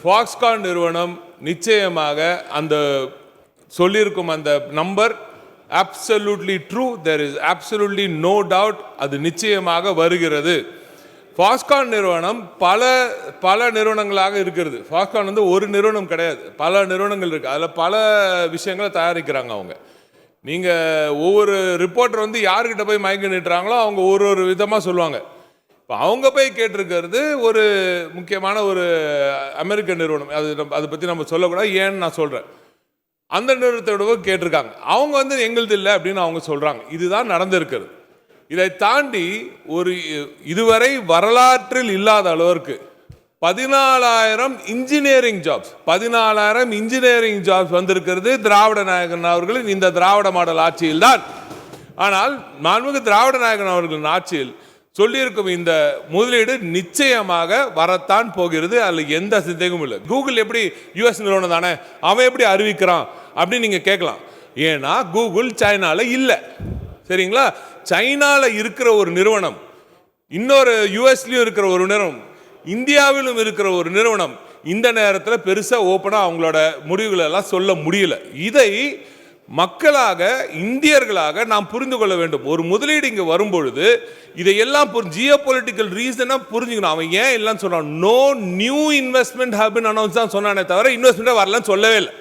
Foxconn நிறுவனம் நிச்சயமாக அந்த சொல்லியிருக்கும் அந்த number absolutely true, there is absolutely no doubt, அது நிச்சயமாக வருகிறது. ஃபாக்ஸ்கான் நிறுவனம் பல நிறுவனங்களாக இருக்கிறது. ஃபாக்ஸ்கான் வந்து ஒரு நிறுவனம் கிடையாது, பல நிறுவனங்கள் இருக்குது. அதில் பல விஷயங்களை தயாரிக்கிறாங்க அவங்க. நீங்கள் ஒவ்வொரு ரிப்போர்ட்டர் வந்து யார்கிட்ட போய் மயங்கி நிட்டுறாங்களோ அவங்க ஒரு விதமாக சொல்லுவாங்க. இப்போ அவங்க போய் கேட்டிருக்கிறது ஒரு முக்கியமான ஒரு அமெரிக்க நிறுவனம். அதை பற்றி நம்ம சொல்லக்கூடாது, ஏன்னு நான் சொல்கிறேன். அந்த நிறுவனத்தோட கேட்டிருக்காங்க. அவங்க வந்து எங்களுது இல்லை அப்படின்னு அவங்க சொல்கிறாங்க. இதுதான் நடந்திருக்கிறது. இதை தாண்டி ஒரு இதுவரை வரலாற்றில் இல்லாத அளவிற்கு 14,000 இன்ஜினியரிங் ஜாப்ஸ் வந்திருக்கிறது திராவிட நாயகன் அவர்களின் இந்த திராவிட மாடல் ஆட்சியில் தான். ஆனால் மாண்புமிகு திராவிட நாயகன் அவர்களின் ஆட்சியில் சொல்லியிருக்கும் இந்த முதலீடு நிச்சயமாக வரத்தான் போகிறது. அதில் எந்த சந்தேகமும் இல்லை. கூகுள் எப்படி யுஎஸ் நிறுவனம் தானே, அவன் எப்படி அறிவிக்கிறான் அப்படின்னு நீங்கள் கேட்கலாம். ஏன்னா கூகுள் சைனாவில் இல்லை, சரிங்களா? சைனாவில் இருக்கிற ஒரு நிறுவனம், இன்னொரு யுஎஸ்லையும் இருக்கிற ஒரு நிறுவனம், இந்தியாவிலும் இருக்கிற ஒரு நிறுவனம் இந்த நேரத்தில் பெருசாக ஓப்பனாக அவங்களோட முடிவுகளை எல்லாம் சொல்ல முடியல. இதை மக்களாக இந்தியர்களாக நாம் புரிந்து கொள்ள வேண்டும். ஒரு முதலீடு இங்கே வரும்பொழுது இதையெல்லாம் ஜியோ பொலிட்டிக்கல் ரீசனாக புரிஞ்சுக்கணும். அவன் ஏன் இல்லைன்னு சொன்னான், no new investment have been announce தான் சொன்னானே தவிர இன்வெஸ்ட்மெண்ட்டே வரலன்னு சொல்லவே இல்லை.